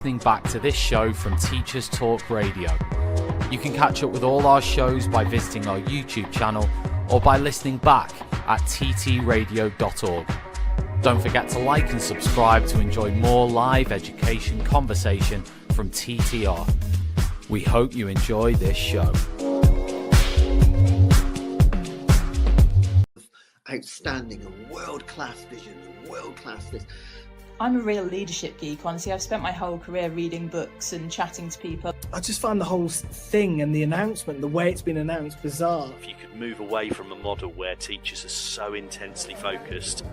Listening back to this show from Teachers Talk Radio. You can catch up with all our shows by visiting our YouTube channel or by listening back at ttradio.org. Don't forget to like and subscribe to enjoy more live education conversation from TTR. We hope you enjoy this show. Outstanding and world-class vision and world-class this. I'm a real leadership geek, honestly. I've spent my whole career reading books and chatting to people. I just find the whole thing and the announcement, the way it's been announced, bizarre. If you could move away from a model where teachers are so intensely focused.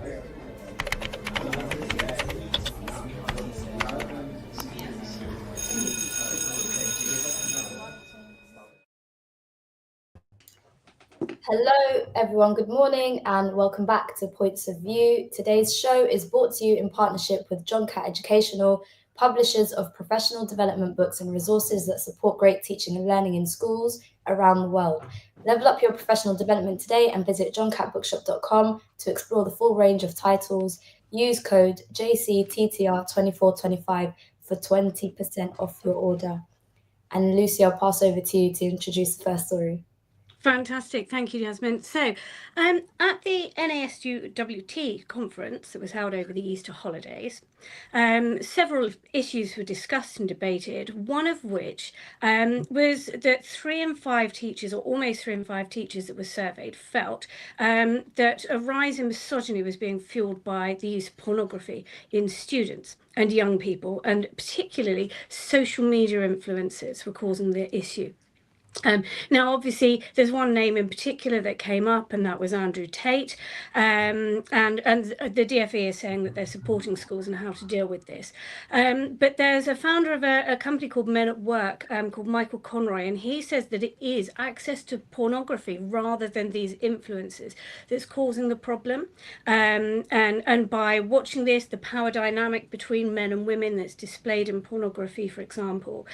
Hello everyone, good morning and welcome back to Points of View. Today's show is brought to you in partnership with John Catt Educational, publishers of professional development books and resources that support great teaching and learning in schools around the world. Level up your professional development today and visit johncattbookshop.com to explore the full range of titles. Use code JCTTR2425 for 20% off your order. And Lucy, I'll pass over to you to introduce the first story. Fantastic. Thank you, Yasmin. So at the NASUWT conference that was held over the Easter holidays, several issues were discussed and debated, one of which was that 3 in 5 teachers, or almost 3 in 5 teachers that were surveyed, felt that a rise in misogyny was being fueled by the use of pornography in students and young people, and particularly social media influencers were causing the issue. Now, obviously, there's one name in particular that came up, and that was Andrew Tate. And the DFE is saying that they're supporting schools and how to deal with this. But there's a founder of a company called Men at Work called Michael Conroy, and he says that it is access to pornography rather than these influences that's causing the problem. And by watching this, the power dynamic between men and women that's displayed in pornography, for example,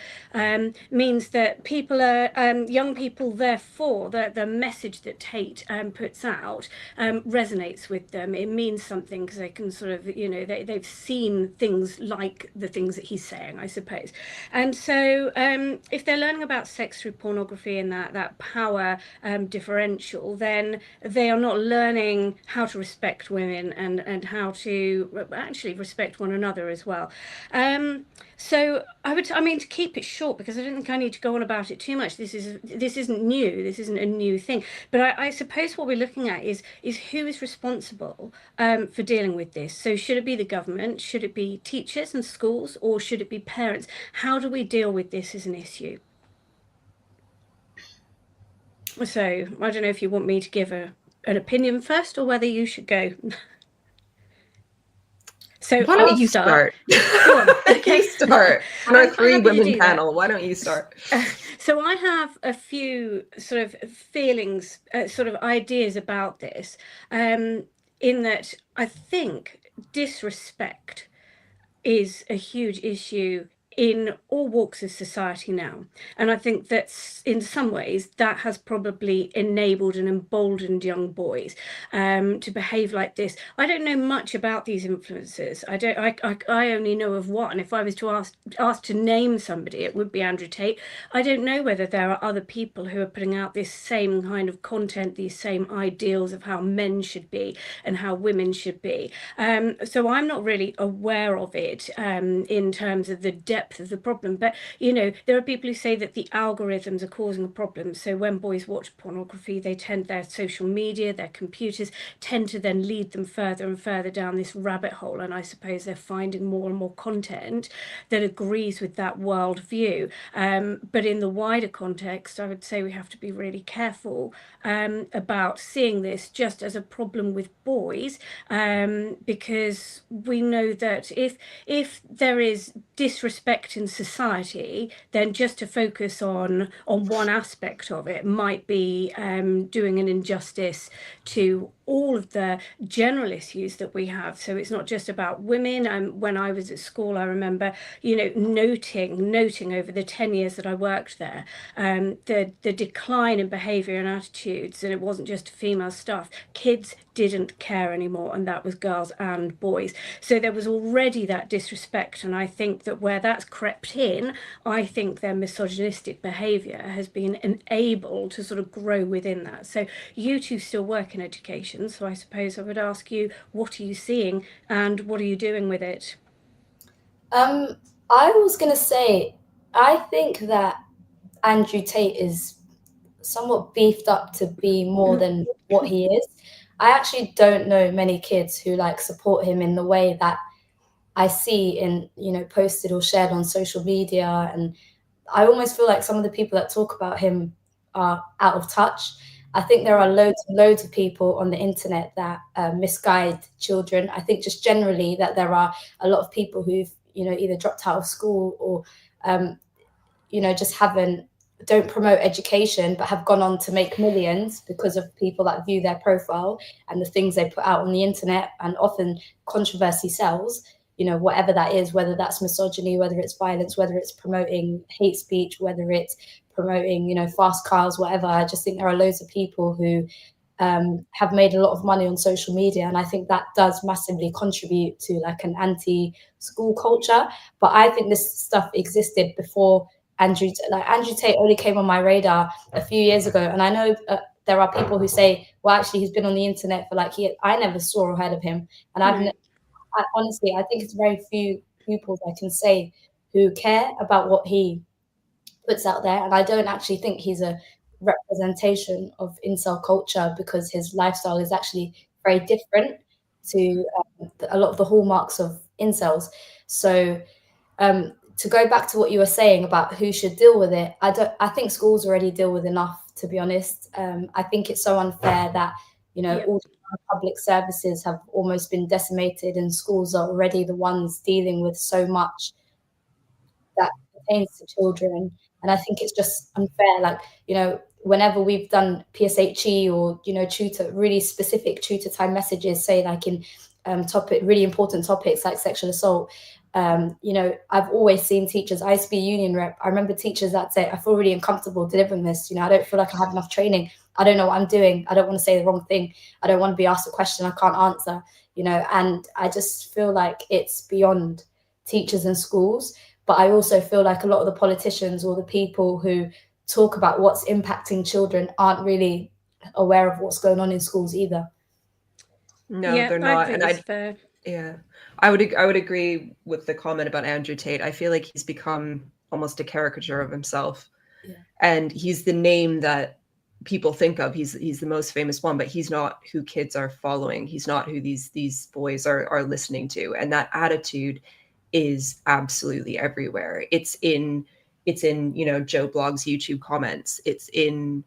means that people are young people, therefore, the message that Tate puts out resonates with them. It means something because they can sort of, they've seen things like the things that he's saying, I suppose. And so if they're learning about sex through pornography and that power differential, then they are not learning how to respect women and how to actually respect one another as well. So to keep it short, because I don't think I need to go on about it too much. This isn't new. This isn't a new thing. But I suppose what we're looking at is who is responsible for dealing with this. So should it be the government? Should it be teachers and schools? Or should it be parents? How do we deal with this as an issue? So I don't know if you want me to give an opinion first or whether you should go. So why don't you start? Go on. Okay. You start. On our 3-women panel, why don't you start? So I have a few sort of feelings, sort of ideas about this, in that I think disrespect is a huge issue in all walks of society now. And I think that in some ways that has probably enabled and emboldened young boys to behave like this. I don't know much about these influencers. I only know of one. If I was to ask to name somebody, it would be Andrew Tate. I don't know whether there are other people who are putting out this same kind of content, these same ideals of how men should be and how women should be. So I'm not really aware of it in terms of the depth of the problem. But there are people who say that the algorithms are causing a problem. So when boys watch pornography, their social media, their computers tend to then lead them further and further down this rabbit hole, and I suppose they're finding more and more content that agrees with that worldview. But in the wider context, I would say we have to be really careful about seeing this just as a problem with boys, because we know that if there is disrespect in society, then just to focus on one aspect of it might be doing an injustice to all of the general issues that we have. So it's not just about women. When I was at school, I remember, noting over the 10 years that I worked there, the decline in behaviour and attitudes, and it wasn't just female staff. Kids didn't care anymore, and that was girls and boys. So there was already that disrespect, and I think that where that's that's crept in, I think their misogynistic behaviour has been enabled to sort of grow within that. So you two still work in education, so I suppose I would ask you, what are you seeing and what are you doing with it? I was going to say, I think that Andrew Tate is somewhat beefed up to be more than what he is. I actually don't know many kids who like support him in the way that I see in, posted or shared on social media. And I almost feel like some of the people that talk about him are out of touch. I think there are loads and loads of people on the internet that misguide children. I think just generally that there are a lot of people who've, either dropped out of school or, just don't promote education, but have gone on to make millions because of people that view their profile and the things they put out on the internet. And often controversy sells, whatever that is, whether that's misogyny, whether it's violence, whether it's promoting hate speech, whether it's promoting, fast cars, whatever. I just think there are loads of people who have made a lot of money on social media, and I think that does massively contribute to like an anti-school culture. But I think this stuff existed before Andrew Tate only came on my radar a few years ago, and I know there are people who say, well, actually, he's been on the internet for I never saw or heard of him, and honestly, I think it's very few people I can say who care about what he puts out there, and I don't actually think he's a representation of incel culture because his lifestyle is actually very different to a lot of the hallmarks of incels. So to go back to what you were saying about who should deal with it, I think schools already deal with enough, to be honest. I think it's so unfair that all the public services have almost been decimated and schools are already the ones dealing with so much that pertains to children. And I think it's just unfair. Whenever we've done PSHE or, really specific tutor time messages, say like in really important topics like sexual assault, I've always seen teachers, I used to be a union rep. I remember teachers that say, I feel really uncomfortable delivering this. I don't feel like I have enough training. I don't know what I'm doing. I don't want to say the wrong thing. I don't want to be asked a question I can't answer, and I just feel like it's beyond teachers and schools. But I also feel like a lot of the politicians or the people who talk about what's impacting children aren't really aware of what's going on in schools either. No, they're not. I would agree with the comment about Andrew Tate. I feel like he's become almost a caricature of himself. Yeah. And he's the name that people think of. He's the most famous one, but he's not who kids are following. He's not who these boys are listening to. And that attitude is absolutely everywhere. It's in Joe Blogg's YouTube comments. It's in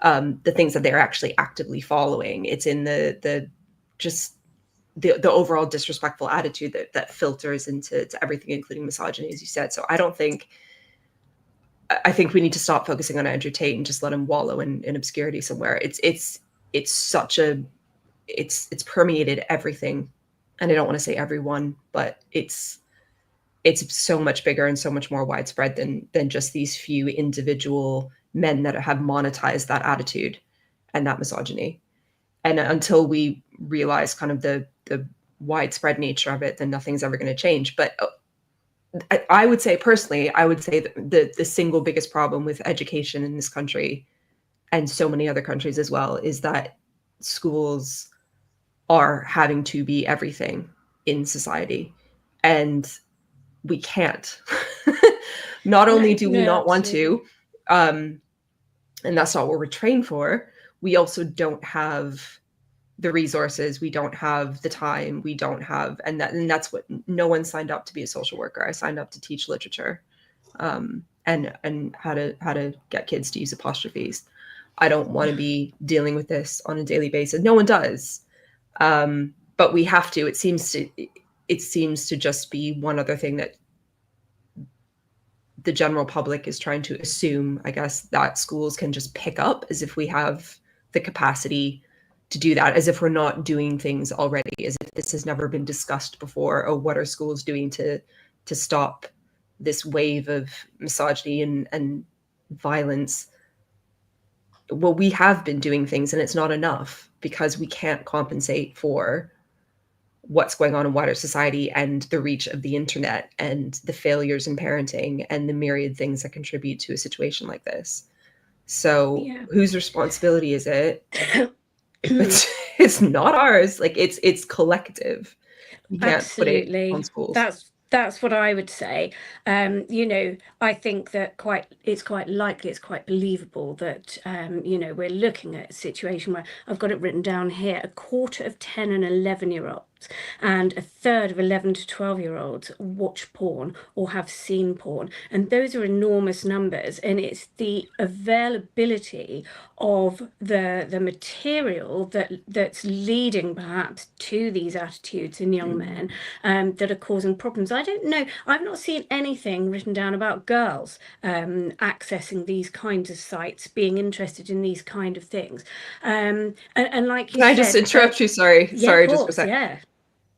the things that they're actually actively following. It's in the overall disrespectful attitude that filters into everything, including misogyny, as you said. So I think we need to stop focusing on Andrew Tate and just let him wallow in obscurity somewhere. It's permeated everything. And I don't want to say everyone, but it's so much bigger and so much more widespread than just these few individual men that have monetized that attitude and that misogyny. And until we realize kind of the widespread nature of it, then nothing's ever going to change. But I would say personally, that the single biggest problem with education in this country and so many other countries as well is that schools are having to be everything in society. And we can't. Not only do we not want to, and that's not what we're trained for, we also don't have the resources, we don't have the time, we don't have, and that's what, no one signed up to be a social worker. I signed up to teach literature, and how to get kids to use apostrophes. I don't want to be dealing with this on a daily basis. No one does, but we have to. It seems to just be one other thing that the general public is trying to assume, I guess, that schools can just pick up, as if we have the capacity to do that, as if we're not doing things already, as if this has never been discussed before. Oh, what are schools doing to stop this wave of misogyny and violence? Well, we have been doing things, and it's not enough, because we can't compensate for what's going on in wider society and the reach of the internet and the failures in parenting and the myriad things that contribute to a situation like this. So whose responsibility is it? It's not ours. Like it's collective. You can't put it on schools. That's what I would say. You know, I think that it's quite likely, it's quite believable that, you know, we're looking at a situation where I've got it written down here, a quarter of 10 and 11-year-olds and a third of 11 to 12-year-olds watch porn or have seen porn. And those are enormous numbers. And it's the availability of the material that's leading perhaps to these attitudes in young men that are causing problems. I don't know. I've not seen anything written down about girls accessing these kinds of sites, being interested in these kind of things. And like you said, can I just interrupt you? Sorry, yeah, sorry, of course, just for a sec. yeah.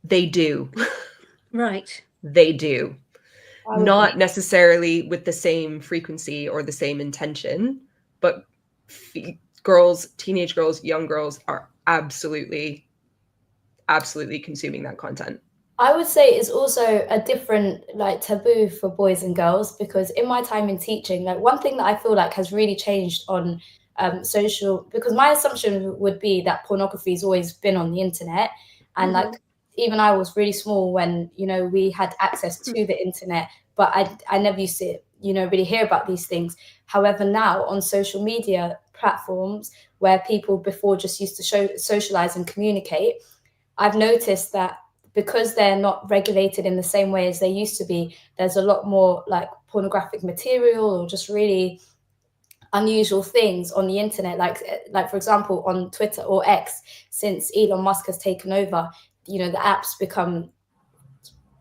They do. Right. They do. Not necessarily with the same frequency or the same intention, but girls, teenage girls, young girls are absolutely consuming that content. I would say it's also a different like taboo for boys and girls, because in my time in teaching, like one thing that I feel like has really changed on social, because my assumption would be that pornography has always been on the internet, and like even I was really small when, you know, we had access to the internet, but I never used to, you know, really hear about these things. However, now on social media platforms where people before just used to socialize and communicate, I've noticed that because they're not regulated in the same way as they used to be, there's a lot more like pornographic material or just really unusual things on the internet. Like for example, on Twitter or X, since Elon Musk has taken over, you know, the app's become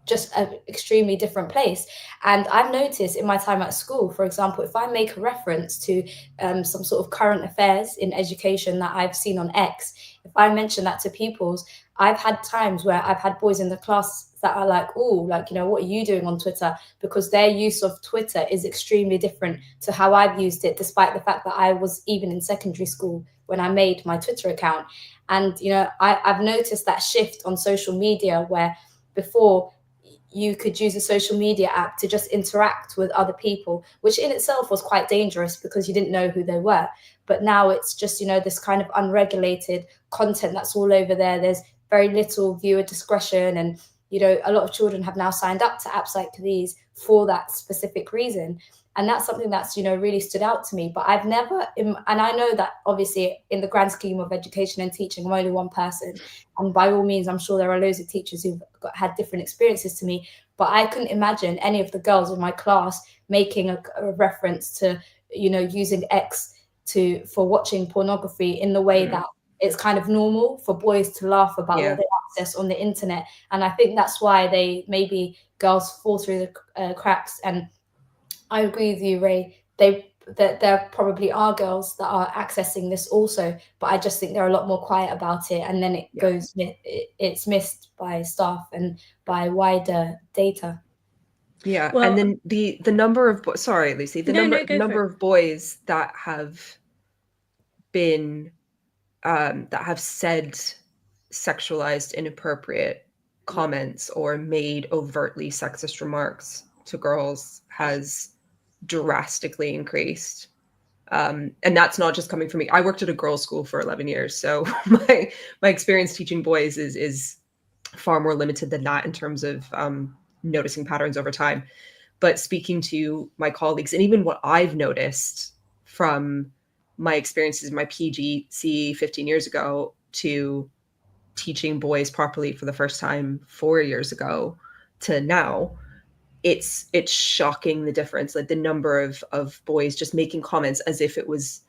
just an extremely different place. And I've noticed in my time at school, for example, if I make a reference to some sort of current affairs in education that I've seen on X, if I mention that to pupils, I've had times where I've had boys in the class that are like, oh, like, you know, what are you doing on Twitter? Because their use of Twitter is extremely different to how I've used it, despite the fact that I was even in secondary school when I made my Twitter account. And, you know, I've noticed that shift on social media where before you could use a social media app to just interact with other people, which in itself was quite dangerous because you didn't know who they were. But now it's just, you know, this kind of unregulated content that's all over there. There's very little viewer discretion. And, you know, a lot of children have now signed up to apps like these for that specific reason. And that's something that's, you know, really stood out to me. But I've never, and I know that obviously in the grand scheme of education and teaching, I'm only one person. And by all means, I'm sure there are loads of teachers who've had different experiences to me. But I couldn't imagine any of the girls in my class making a reference to, you know, using X for watching pornography in the way that it's kind of normal for boys to laugh about what they access on the internet. And I think that's why maybe girls fall through the cracks. And I agree with you, Ray. That there probably are girls that are accessing this also, but I just think they're a lot more quiet about it, and then it's missed by staff and by wider data. Yeah, well, and then the number of sorry, Lucy, the number of boys that have been that have said sexualized, inappropriate comments or made overtly sexist remarks to girls has drastically increased. And that's not just coming from me. I worked at a girls' school for 11 years. So my experience teaching boys is far more limited than that in terms of noticing patterns over time. But speaking to my colleagues and even what I've noticed from my experiences in my PGCE 15 years ago to teaching boys properly for the first time 4 years ago to now, it's shocking the difference, like the number of boys just making comments as if it was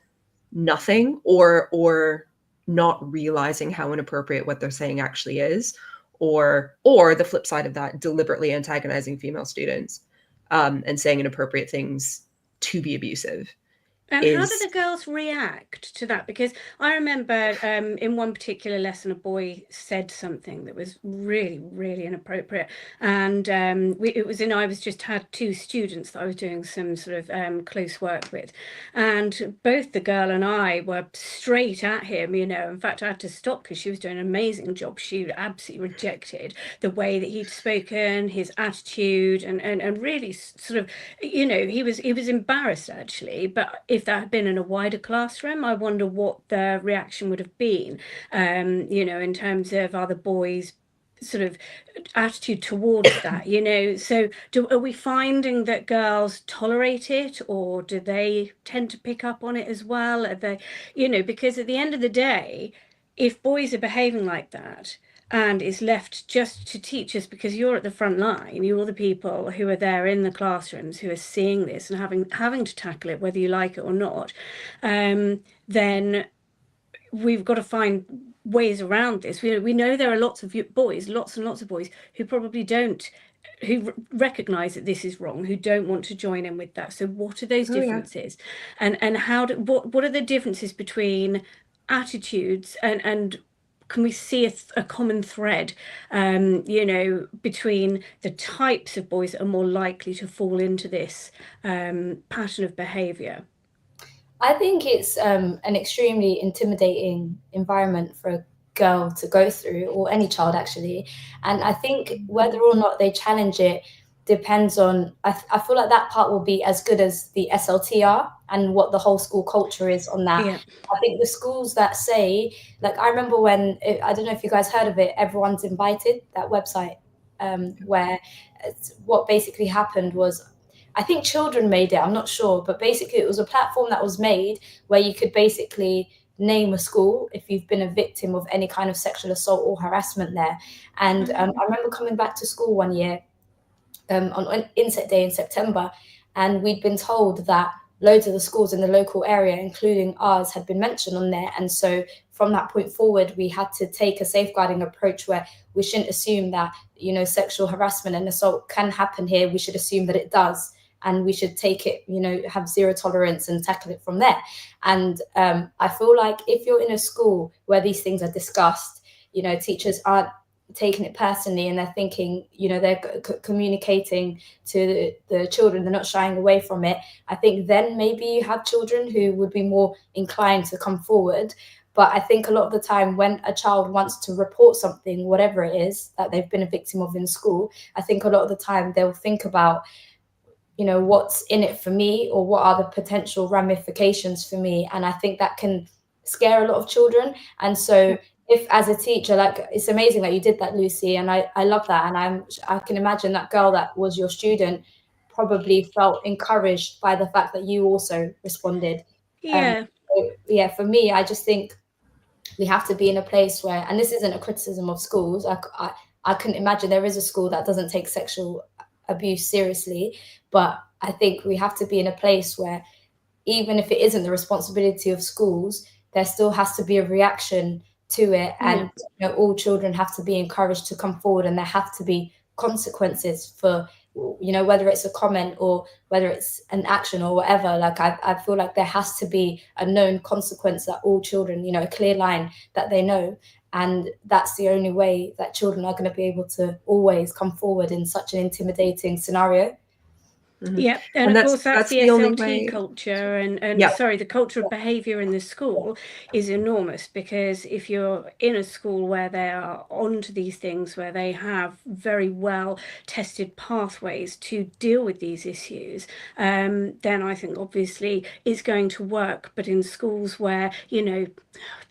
nothing or not realizing how inappropriate what they're saying actually is, or the flip side of that, deliberately antagonizing female students and saying inappropriate things to be abusive. And how did the girls react to that? Because I remember in one particular lesson, a boy said something that was really, really inappropriate. And I was just had two students that I was doing some sort of close work with. And both the girl and I were straight at him, you know. In fact, I had to stop because she was doing an amazing job. She absolutely rejected the way that he'd spoken, his attitude, and really sort of, you know, he was embarrassed actually. But if that had been in a wider classroom, I wonder what the reaction would have been, you know, in terms of other boys' sort of attitude towards that, you know. So are we finding that girls tolerate it, or do they tend to pick up on it as well? Are they, you know, because at the end of the day, if boys are behaving like that, and it's left just to teachers, because you're at the front line, you're the people who are there in the classrooms who are seeing this and having to tackle it, whether you like it or not, then we've got to find ways around this. We know there are lots and lots of boys who probably don't, who recognize that this is wrong, who don't want to join in with that. So what are those differences? And what are the differences between attitudes, and can we see a common thread, you know, between the types of boys that are more likely to fall into this pattern of behavior? I think it's an extremely intimidating environment for a girl to go through, or any child actually. And I think whether or not they challenge it depends on, I feel like that part will be as good as the SLTR and what the whole school culture is on that. Yeah. I think the schools that say, like, I remember when, I don't know if you guys heard of it, Everyone's Invited, that website, where what basically happened was, I think children made it, I'm not sure, but basically it was a platform that was made where you could basically name a school if you've been a victim of any kind of sexual assault or harassment there. And I remember coming back to school one year on Inset Day in September, and we'd been told that loads of the schools in the local area, including ours, had been mentioned on there. And so from that point forward, we had to take a safeguarding approach where we shouldn't assume that, you know, sexual harassment and assault can happen here. We should assume that it does. And we should take it, you know, have zero tolerance and tackle it from there. And I feel like if you're in a school where these things are discussed, you know, teachers aren't taking it personally and they're thinking, you know, they're communicating to the children, they're not shying away from it. I think then maybe you have children who would be more inclined to come forward. But I think a lot of the time when a child wants to report something, whatever it is that they've been a victim of in school, I think a lot of the time they'll think about, you know, what's in it for me, or what are the potential ramifications for me. And I think that can scare a lot of children. And so if as a teacher, like, it's amazing that you did that, Lucy, and I love that. And I can imagine that girl that was your student probably felt encouraged by the fact that you also responded. Yeah. So, for me, I just think we have to be in a place where, and this isn't a criticism of schools, I couldn't imagine there is a school that doesn't take sexual abuse seriously, but I think we have to be in a place where, even if it isn't the responsibility of schools, there still has to be a reaction to it. And you know, all children have to be encouraged to come forward, and there have to be consequences for, you know, whether it's a comment or whether it's an action or whatever. Like, I feel like there has to be a known consequence that all children, you know, a clear line that they know. And that's the only way that children are going to be able to always come forward in such an intimidating scenario. Yeah, and of course that's the SLT culture, and the culture of behaviour in the school is enormous, because if you're in a school where they are onto these things, where they have very well tested pathways to deal with these issues, then I think obviously it's going to work. But in schools where, you know,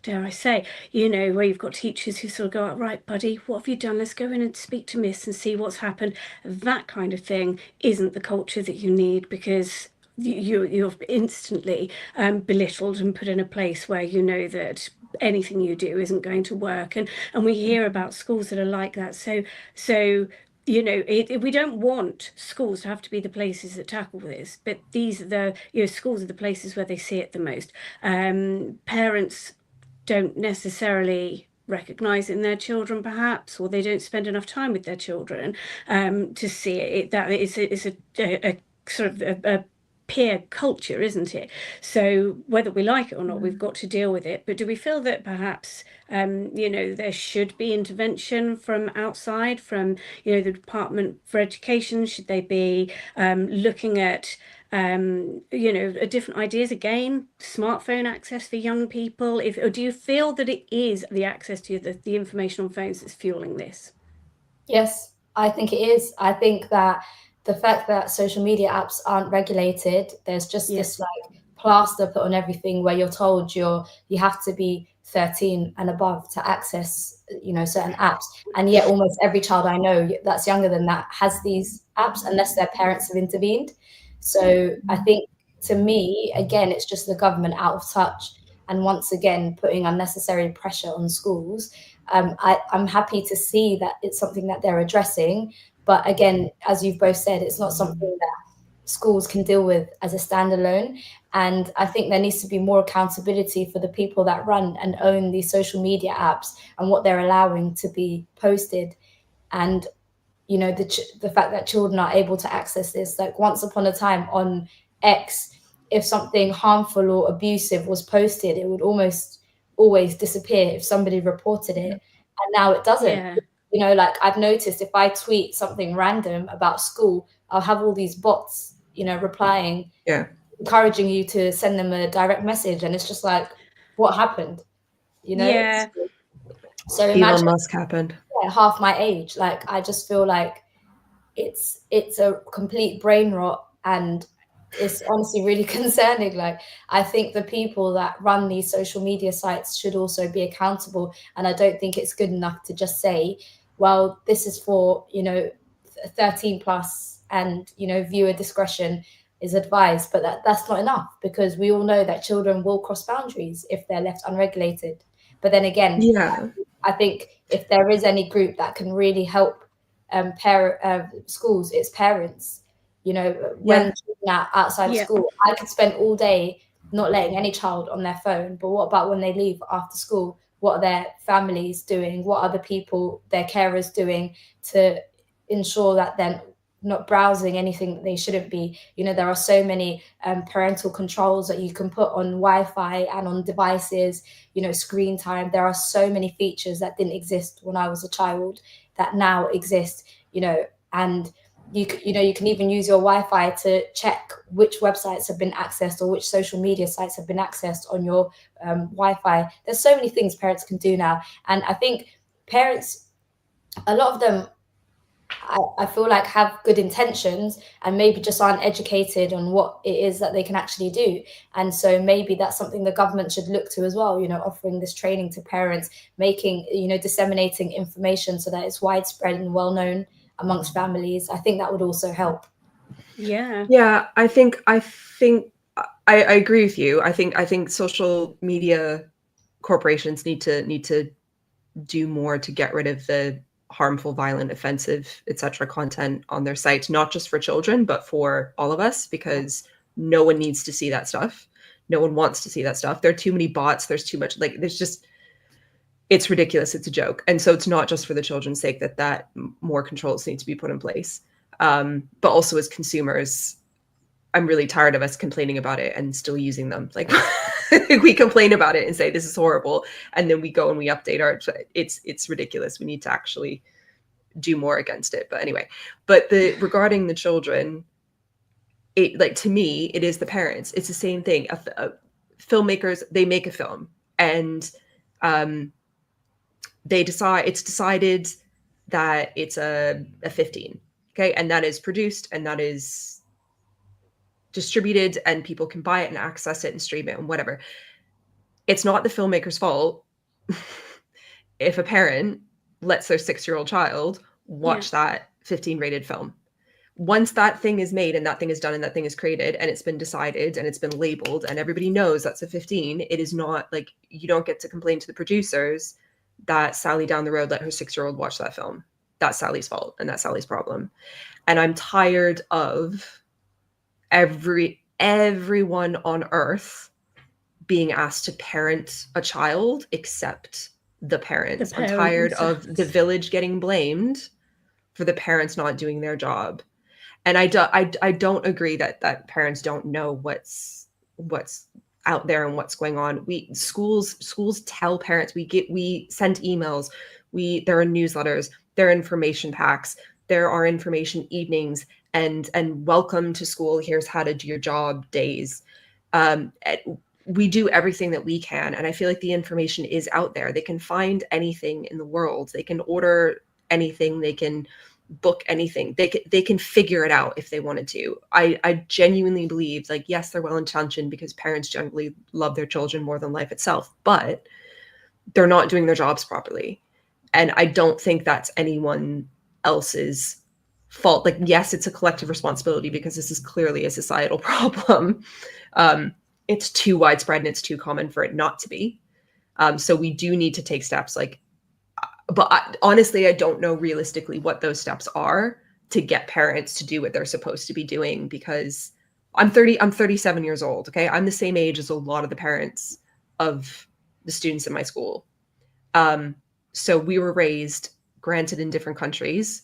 dare I say, you know, where you've got teachers who sort of go, right, buddy, what have you done? Let's go in and speak to Miss and see what's happened. That kind of thing isn't the culture that you need, because you're instantly belittled and put in a place where you know that anything you do isn't going to work. And we hear about schools that are like that. So you know, we don't want schools to have to be the places that tackle this, but these are the, you know, schools are the places where they see it the most. Parents don't necessarily recognise it in their children, perhaps, or they don't spend enough time with their children to see it. That it's a sort of a peer culture, isn't it? So whether we like it or not, we've got to deal with it. But do we feel that perhaps, there should be intervention from outside, from, the Department for Education? Should they be looking at, different ideas again, smartphone access for young people? Or do you feel that it is the access to the information on phones that's fueling this? Yes, I think it is. I think that the fact that social media apps aren't regulated, there's just this like plaster put on everything where you're told you have to be 13 and above to access, certain apps. And yet almost every child I know that's younger than that has these apps unless their parents have intervened. So I think, to me, again, it's just the government out of touch and once again putting unnecessary pressure on schools. I'm happy to see that it's something that they're addressing. But again, as you've both said, it's not something that schools can deal with as a standalone. And I think there needs to be more accountability for the people that run and own these social media apps and what they're allowing to be posted. And, the fact that children are able to access this, like once upon a time on X, if something harmful or abusive was posted, it would almost always disappear if somebody reported it. And now it doesn't. Like I've noticed if I tweet something random about school, I'll have all these bots, replying, encouraging you to send them a direct message. And it's just like, what happened? So Elon Musk happened. Half my age. Like, I just feel like it's a complete brain rot, and it's honestly really concerning. Like, I think the people that run these social media sites should also be accountable. And I don't think it's good enough to just say, well, this is for, 13 plus and, viewer discretion is advised. But that's not enough, because we all know that children will cross boundaries if they're left unregulated. But then again, I think if there is any group that can really help schools, it's parents. When children are outside of school, I could spend all day not letting any child on their phone. But what about when they leave after school? What are their families doing? What are the people, their carers, doing to ensure that they're not browsing anything that they shouldn't be? There are so many parental controls that you can put on Wi-Fi and on devices, screen time. There are so many features that didn't exist when I was a child that now exist, and you can even use your Wi-Fi to check which websites have been accessed or which social media sites have been accessed on your Wi-Fi. There's so many things parents can do now. And I think parents, a lot of them, I feel like have good intentions and maybe just aren't educated on what it is that they can actually do. And so maybe that's something the government should look to as well, offering this training to parents, making, disseminating information so that it's widespread and well known amongst families. I think that would also help. Yeah, I think I agree with you. I think social media corporations need to do more to get rid of the harmful, violent, offensive, etc. content on their sites, not just for children, but for all of us, because no one needs to see that stuff. No one wants to see that stuff. There are too many bots. There's too much, it's ridiculous. It's a joke. And so it's not just for the children's sake that more controls need to be put in place. But also as consumers, I'm really tired of us complaining about it and still using them. Like we complain about it and say, this is horrible. And then we go and we update it's ridiculous. We need to actually do more against it. But anyway, regarding the children, to me, it is the parents. It's the same thing. Filmmakers, they make a film and it's decided that it's a 15. Okay. And that is produced and that is distributed and people can buy it and access it and stream it and whatever. It's not the filmmaker's fault if a parent lets their 6-year-old child watch that 15 rated film. Once that thing is made and that thing is done and that thing is created and it's been decided and it's been labeled and everybody knows that's a 15, it is not like you don't get to complain to the producers that Sally down the road let her 6-year-old watch that film. That's Sally's fault and that's Sally's problem. And I'm tired of everyone on earth being asked to parent a child except the parents. I'm tired of the village getting blamed for the parents not doing their job. And I don't agree that parents don't know what's out there and what's going on. Schools tell parents, we send emails, there are newsletters, there are information packs, there are information evenings, and welcome to school, here's how to do your job days. We do everything that we can, and I feel like the information is out there. They can find anything in the world, they can order anything, they can book anything, they can figure it out if they wanted to. I genuinely believe, like, yes, they're well intentioned because parents generally love their children more than life itself, but they're not doing their jobs properly. And I don't think that's anyone else's fault. Like, yes, it's a collective responsibility because this is clearly a societal problem. It's too widespread and it's too common for it not to be. So we do need to take steps, like, but honestly, I don't know realistically what those steps are to get parents to do what they're supposed to be doing, because I'm 37 years old. Okay. I'm the same age as a lot of the parents of the students in my school. So we were raised, granted, in different countries,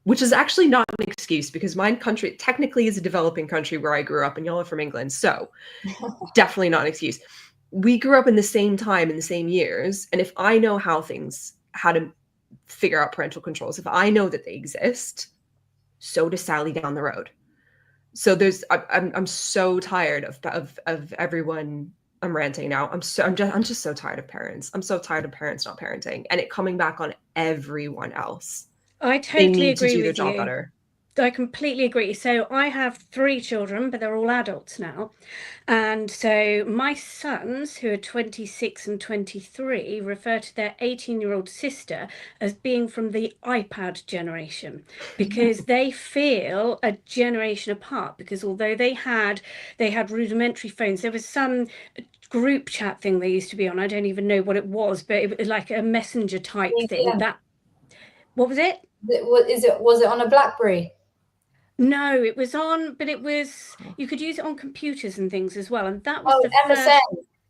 which is actually not an excuse, because my country technically is a developing country where I grew up, and y'all are from England. So definitely not an excuse. We grew up in the same time, in the same years. And if I know how to figure out parental controls, if I know that they exist, so does Sally down the road. So I'm so tired of everyone. I'm ranting now. I'm just so tired of parents. I'm so tired of parents not parenting, and it coming back on everyone else. I They totally need to agree do their with job you. better. I completely agree. So I have 3 children, but they're all adults now. And so my sons, who are 26 and 23, refer to their 18-year-old sister as being from the iPad generation, because they feel a generation apart. Because although they had rudimentary phones, there was some group chat thing they used to be on. I don't even know what it was, but it was like a messenger type thing. Yeah. What was it? Was it on a BlackBerry? No, it was on, but you could use it on computers and things as well. And that was the MSN. first.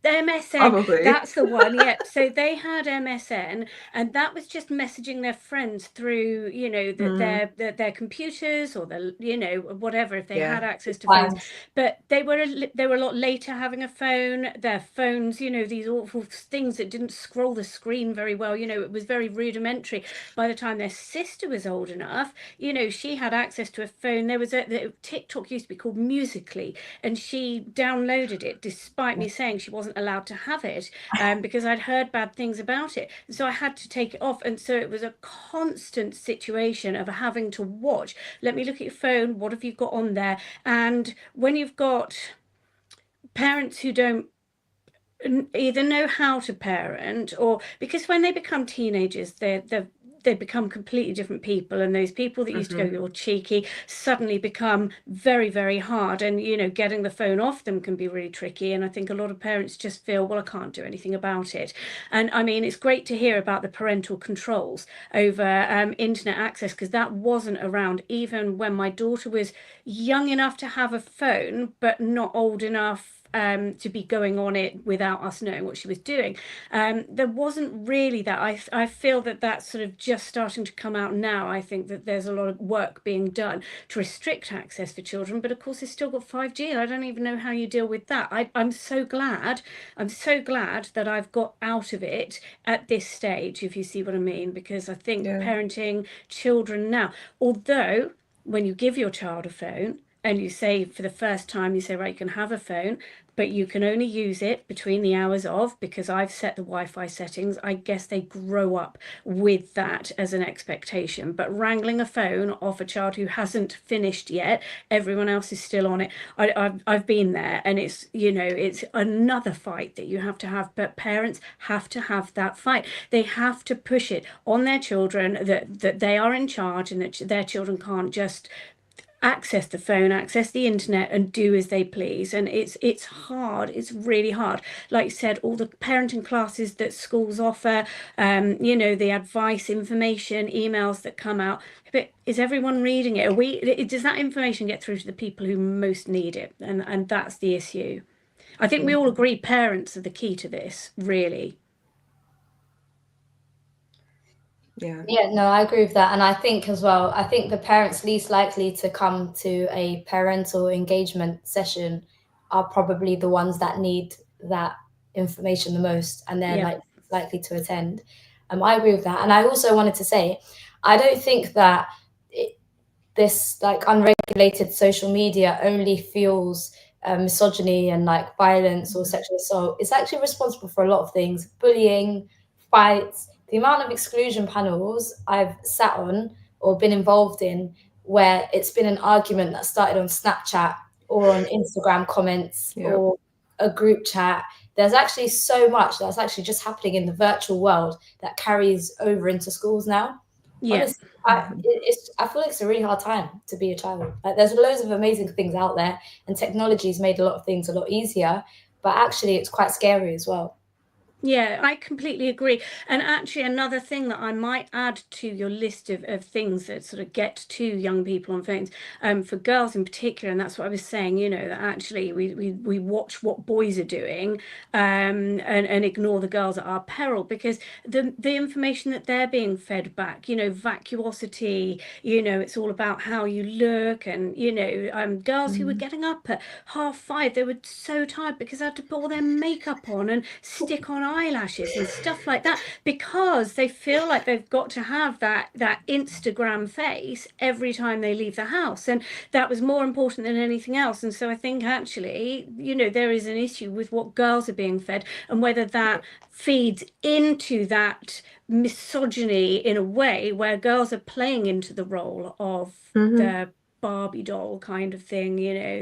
The MSN, Probably. that's the one. Yeah. So they had MSN, and that was just messaging their friends through, their computers, or whatever, if they had access to phones. But they were a lot later having a phone. Their phones, these awful things that didn't scroll the screen very well. It was very rudimentary. By the time their sister was old enough, she had access to a phone. There was TikTok used to be called Musical.ly, and she downloaded it despite me saying she wasn't allowed to have it, because I'd heard bad things about it. So I had to take it off. And so it was a constant situation of having to watch. Let me look at your phone. What have you got on there? And when you've got parents who don't either know how to parent, or because when they become teenagers, they become completely different people, and those people that used to go, you're cheeky, suddenly become very, very hard, and getting the phone off them can be really tricky. And I think a lot of parents just feel, well, I can't do anything about it. And I mean, it's great to hear about the parental controls over internet access, because that wasn't around even when my daughter was young enough to have a phone, but not old enough to be going on it without us knowing what she was doing. There wasn't really that. I feel that that's sort of just starting to come out now. I think that there's a lot of work being done to restrict access for children, but of course it's still got 5G, and I don't even know how you deal with that. I'm so glad that I've got out of it at this stage, if you see what I mean, because I think parenting children now, although when you give your child a phone and you say, for the first time, you say, right, you can have a phone, but you can only use it between the hours of, because I've set the Wi-Fi settings. I guess they grow up with that as an expectation. But wrangling a phone off a child who hasn't finished yet, everyone else is still on it. I've been there, and it's another fight that you have to have. But parents have to have that fight. They have to push it on their children that they are in charge, and that their children can't just access the phone, access the internet, and do as they please. And it's hard. It's really hard. Like you said, all the parenting classes that schools offer, the advice, information, emails that come out. But is everyone reading it? Does that information get through to the people who most need it? And that's the issue. I think we all agree parents are the key to this, really. Yeah, no, I agree with that. And I think as well, I think the parents least likely to come to a parental engagement session are probably the ones that need that information the most, and they're Yeah. like likely to attend. I agree with that. And I also wanted to say, I don't think that this like unregulated social media only fuels misogyny and like violence or sexual assault. It's actually responsible for a lot of things: bullying, fights. The amount of exclusion panels I've sat on or been involved in where it's been an argument that started on Snapchat or on Instagram comments or a group chat. There's actually so much that's actually just happening in the virtual world that carries over into schools now. Yeah. Honestly, I feel like it's a really hard time to be a child. Like, there's loads of amazing things out there, and technology's made a lot of things a lot easier. But actually, it's quite scary as well. Yeah, I completely agree. And actually, another thing that I might add to your list of things that sort of get to young people on phones, for girls in particular, and that's what I was saying, that actually we watch what boys are doing, and ignore the girls at our peril, because the information that they're being fed back, vacuosity, it's all about how you look, and, girls who were getting up at 5:30, they were so tired because they had to put all their makeup on and stick on eyelashes and stuff like that, because they feel like they've got to have that Instagram face every time they leave the house, and that was more important than anything else. And so I think actually, there is an issue with what girls are being fed, and whether that feeds into that misogyny in a way where girls are playing into the role of the Barbie doll kind of thing,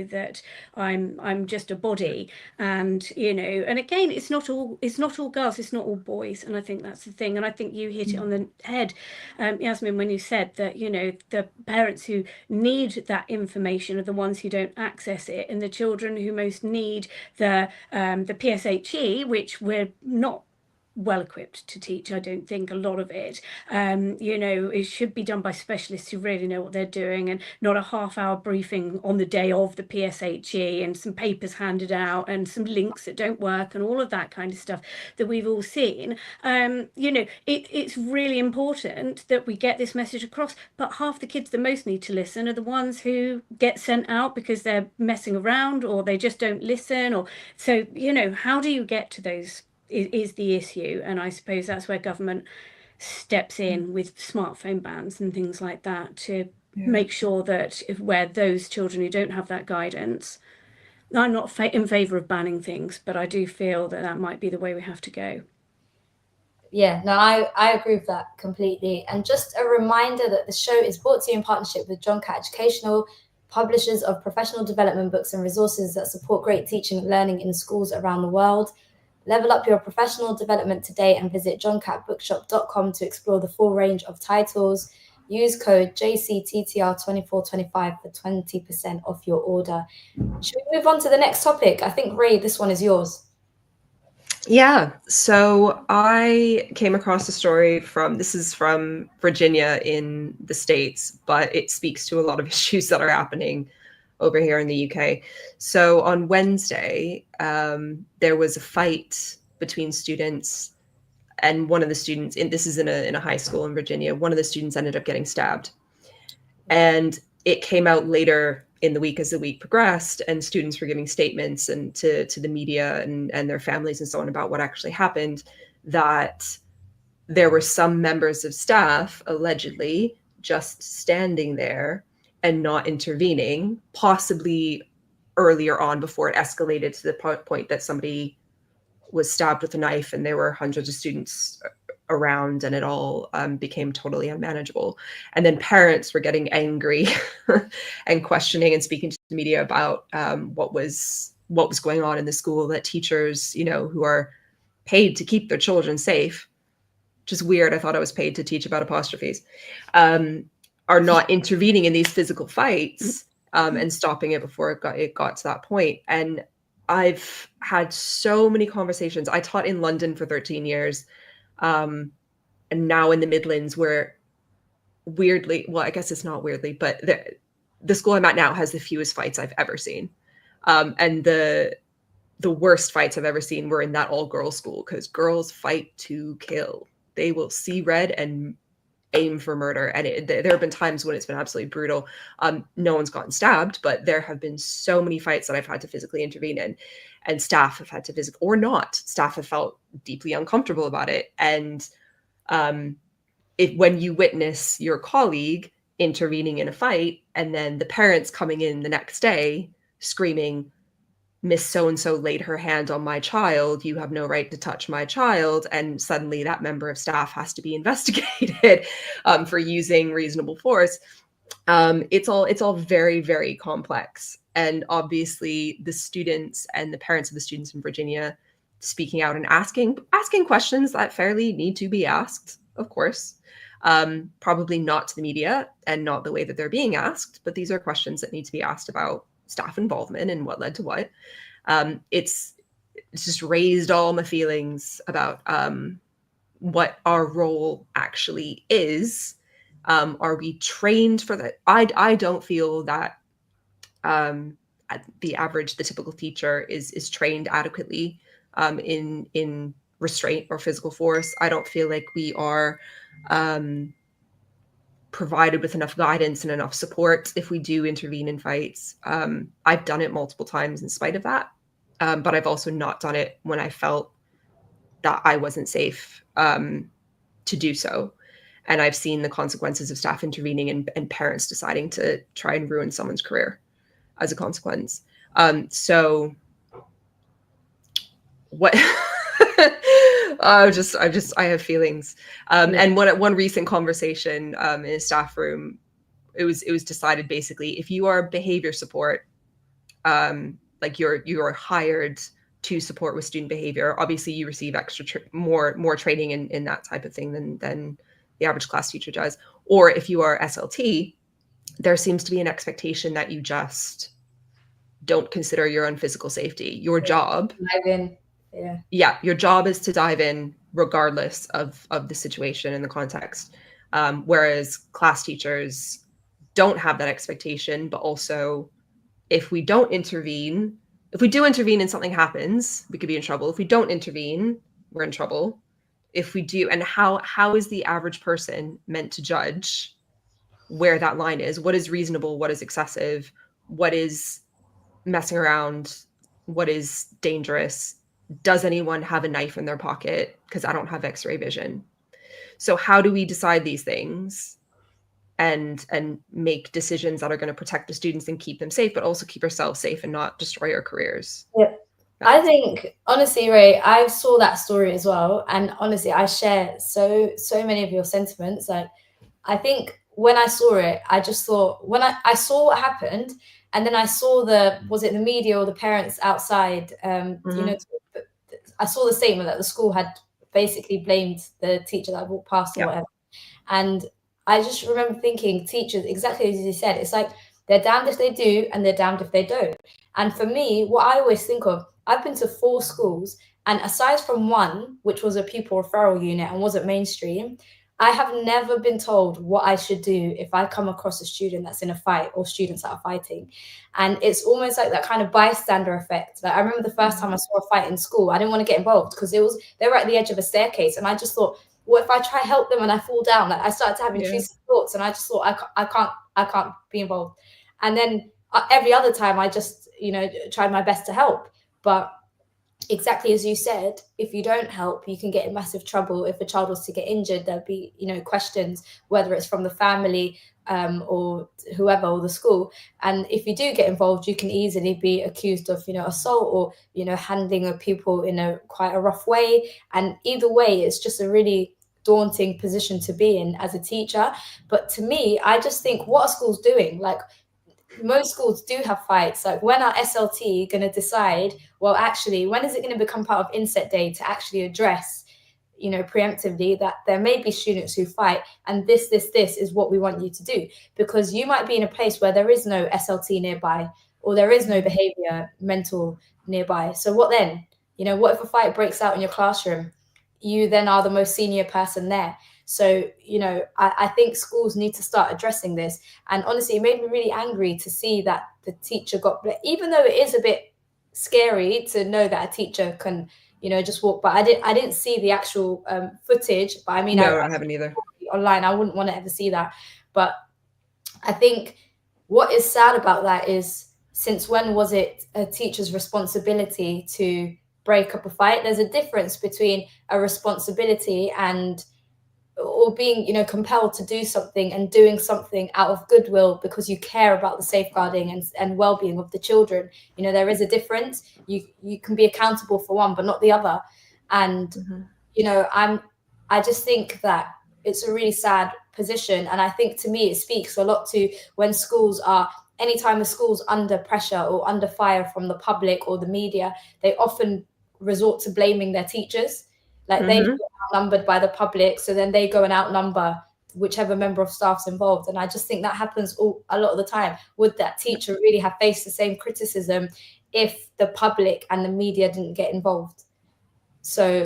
that I'm just a body, and and again, it's not all girls, it's not all boys, and I think that's the thing. And I think you hit it on the head, Yasmin, when you said that the parents who need that information are the ones who don't access it, and the children who most need the PSHE, which we're not well equipped to teach. I don't think a lot of it, it should be done by specialists who really know what they're doing, and not a half-hour briefing on the day of the PSHE and some papers handed out and some links that don't work and all of that kind of stuff that we've all seen. It's really important that we get this message across, but half the kids that most need to listen are the ones who get sent out because they're messing around, or they just don't listen, or so how do you get to those is the issue. And I suppose that's where government steps in with smartphone bans and things like that to make sure that where those children who don't have that guidance, I'm not in favour of banning things, but I do feel that might be the way we have to go. Yeah, no, I agree with that completely. And just a reminder that the show is brought to you in partnership with John Catt Educational, publishers of professional development books and resources that support great teaching and learning in schools around the world. Level up your professional development today and visit johncattbookshop.com to explore the full range of titles. Use code JCTTR2425 for 20% off your order. Should we move on to the next topic? I think, Ray, this one is yours. Yeah. So I came across a story this is from Virginia in the States, but it speaks to a lot of issues that are happening over here in the UK. So on Wednesday, there was a fight between students, and one of the students, and this is in a high school in Virginia, one of the students ended up getting stabbed. And it came out later in the week as the week progressed, and students were giving statements and to the media and their families and so on about what actually happened, that there were some members of staff allegedly just standing there and not intervening, possibly earlier on before it escalated to the point that somebody was stabbed with a knife and there were hundreds of students around, and it all became totally unmanageable. And then parents were getting angry and questioning and speaking to the media about what was going on in the school, that teachers, who are paid to keep their children safe, which is weird. I thought I was paid to teach about apostrophes, are not intervening in these physical fights and stopping it before it got to that point. And I've had so many conversations. I taught in London for 13 years, and now in the Midlands, where weirdly, well, I guess it's not weirdly, but the school I'm at now has the fewest fights I've ever seen. And the worst fights I've ever seen were in that all-girls school, because girls fight to kill. They will see red and aim for murder. And there have been times when it's been absolutely brutal. No one's gotten stabbed, but there have been so many fights that I've had to physically intervene in, and staff have had to or not. Staff have felt deeply uncomfortable about it. And when you witness your colleague intervening in a fight, and then the parents coming in the next day screaming, Miss So-and-so laid her hand on my child, you have no right to touch my child, and suddenly that member of staff has to be investigated for using reasonable force. It's all very, very complex. And obviously the students and the parents of the students in Virginia speaking out and asking questions that fairly need to be asked, of course. Probably not to the media and not the way that they're being asked, but these are questions that need to be asked about staff involvement and what led to what. It's just raised all my feelings about what our role actually is. Are we trained for that? I don't feel that the typical teacher is trained adequately in restraint or physical force. I don't feel like we are provided with enough guidance and enough support if we do intervene in fights. I've done it multiple times in spite of that, but I've also not done it when I felt that I wasn't safe to do so. And I've seen the consequences of staff intervening and parents deciding to try and ruin someone's career as a consequence. So what I have feelings. And one recent conversation in a staff room, it was decided basically, if you are behavior support, like you're hired to support with student behavior, obviously you receive extra more training in that type of thing than the average class teacher does. Or if you are SLT, there seems to be an expectation that you just don't consider your own physical safety. Your job, your job is to dive in regardless of the situation and the context. Whereas class teachers don't have that expectation, but also if we do intervene and something happens, we could be in trouble. If we don't intervene, we're in trouble. If we do, and how is the average person meant to judge where that line is? What is reasonable? What is excessive? What is messing around? What is dangerous? Does anyone have a knife in their pocket? Because I don't have X-ray vision. So how do we decide these things and make decisions that are going to protect the students and keep them safe, but also keep ourselves safe and not destroy our careers? Yeah. I think, honestly, Ray, I saw that story as well. And honestly, I share so many of your sentiments. Like, I think when I saw it, I just thought, when I saw what happened, and then I saw was it the media or the parents outside, I saw the statement that the school had basically blamed the teacher that walked past or whatever. And I just remember thinking, teachers, exactly as you said, it's like they're damned if they do and they're damned if they don't. And for me, what I always think of, I've been to 4 schools, and aside from one, which was a pupil referral unit and wasn't mainstream, I have never been told what I should do if I come across a student that's in a fight or students that are fighting. And it's almost like that kind of bystander effect. Like, I remember the first time I saw a fight in school, I didn't want to get involved because they were at the edge of a staircase, and I just thought, what if I try help them and I fall down? Like, I started to have intrusive thoughts, and I just thought, I can't be involved. And then every other time I just, tried my best to help. But exactly as you said, if you don't help, you can get in massive trouble. If a child was to get injured, there'll be, questions, whether it's from the family or whoever, or the school. And if you do get involved, you can easily be accused of, assault or, handling a pupil in quite a rough way. And either way, it's just a really daunting position to be in as a teacher. But to me, I just think, what are schools doing? Like, most schools do have fights. Like, when are SLT going to decide, well, actually, when is it going to become part of Inset Day to actually address, preemptively, that there may be students who fight, and this is what we want you to do? Because you might be in a place where there is no SLT nearby, or there is no behavior mentor nearby. So what then? What if a fight breaks out in your classroom? You then are the most senior person there. So, I think schools need to start addressing this. And honestly, it made me really angry to see that the teacher even though it is a bit scary to know that a teacher can, just walk. But I didn't see the actual footage. But I mean, no, I haven't either. online. I wouldn't want to ever see that. But I think what is sad about that is, since when was it a teacher's responsibility to break up a fight? There's a difference between a responsibility and or being, you know, compelled to do something and doing something out of goodwill because you care about the safeguarding and well-being of the children. You know, there is a difference. You can be accountable for one but not the other. And you know, I just think that it's a really sad position. And I think, to me, it speaks a lot to when schools are, anytime a school's under pressure or under fire from the public or the media, they often resort to blaming their teachers. Like they feel outnumbered by the public, so then they go and outnumber whichever member of staff's involved. And I just think that happens a lot of the time. Would that teacher really have faced the same criticism if the public and the media didn't get involved? So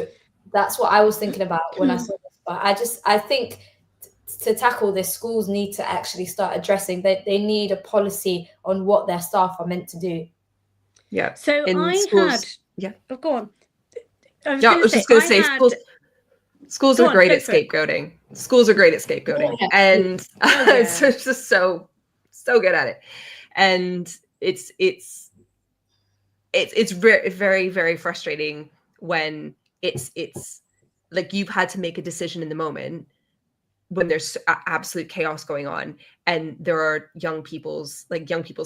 that's what I was thinking about when I saw this. But I think to tackle this, schools need to actually start addressing that they need a policy on what their staff are meant to do. Yeah. So Oh, go on. I was just going to say, schools are great at scapegoating. Schools are great at scapegoating, and it's just so good at it. And it's very, very frustrating when it's like you've had to make a decision in the moment when there's absolute chaos going on, and there are young people's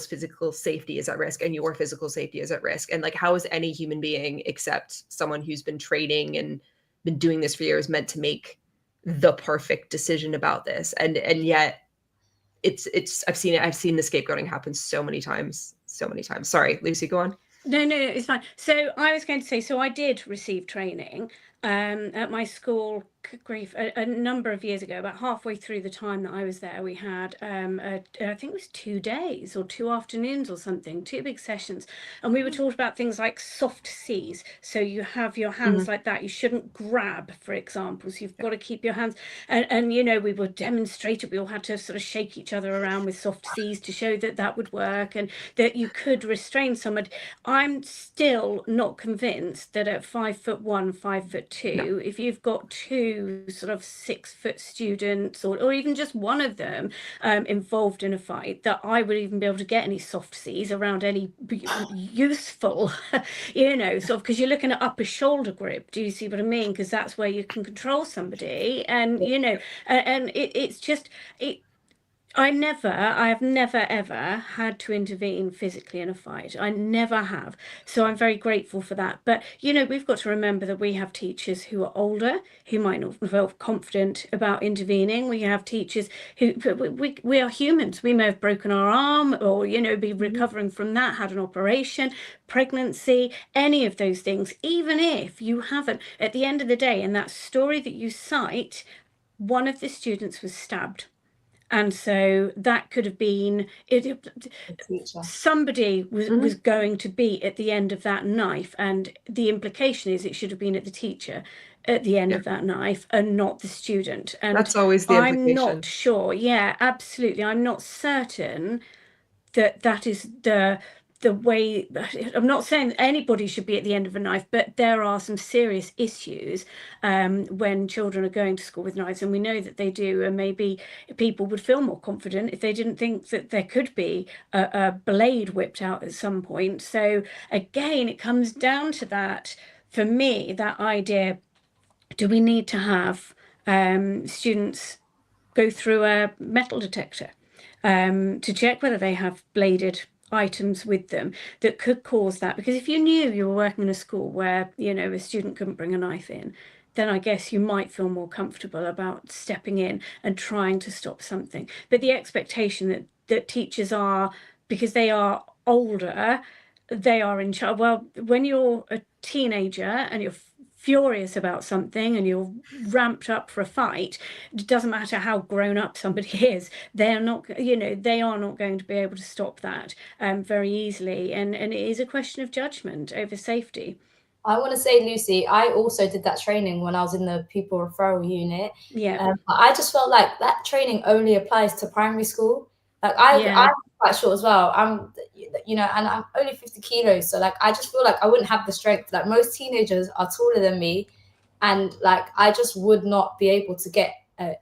physical safety is at risk, and your physical safety is at risk. And like, how is any human being, except someone who's been training and been doing this for years, meant to make the perfect decision about this? And yet it's I've seen the scapegoating happen so many times. Sorry, Lucy, go on. No, it's fine. So I was going to say, so I did receive training at my school, a number of years ago. About halfway through the time that I was there, we had I think it was 2 days or 2 afternoons or something, 2 big sessions, and we were taught about things like soft C's. So you have your hands like that. You shouldn't grab, for example. So you've got to keep your hands, and you know, we were demonstrated. We all had to sort of shake each other around with soft C's to show that that would work and that you could restrain somebody. I'm still not convinced that at 5'1", 5'2", if you've got 2 sort of 6-foot students or even just one of them involved in a fight, that I would even be able to get any soft C's around any useful, you know, sort of, because you're looking at upper shoulder grip. Do you see what I mean? Because that's where you can control somebody, and you know, and it's just I have never ever had to intervene physically in a fight. I never have. So I'm very grateful for that. But, you know, we've got to remember that we have teachers who are older, who might not feel confident about intervening. We have teachers who, we are humans. We may have broken our arm or, you know, be recovering from that, had an operation, pregnancy, any of those things. Even if you haven't, at the end of the day, in that story that you cite, one of the students was stabbed. And so that could have been somebody was going to be at the end of that knife, and the implication is it should have been at the teacher at the end of that knife and not the student. And that's always the implication. I'm not sure. Yeah, absolutely. I'm not certain that is the way. I'm not saying anybody should be at the end of a knife, but there are some serious issues when children are going to school with knives, and we know that they do. And maybe people would feel more confident if they didn't think that there could be a blade whipped out at some point. So again, it comes down to that. For me, that idea: do we need to have students go through a metal detector to check whether they have bladed items with them that could cause that? Because if you knew you were working in a school where, you know, a student couldn't bring a knife in, then I guess you might feel more comfortable about stepping in and trying to stop something. But the expectation that teachers are, because they are older, they are in charge. Well, when you're a teenager and you're furious about something and you're ramped up for a fight, it doesn't matter how grown up somebody is, they are not going to be able to stop that very easily, and it is a question of judgment over safety. I want to say, Lucy, I also did that training when I was in the pupil referral unit. Yeah. I just felt like that training only applies to primary school. Like I'm quite short as well. I'm, you know, and I'm only 50 kilos. So like, I just feel like I wouldn't have the strength. Like most teenagers are taller than me. And like, I just would not be able to get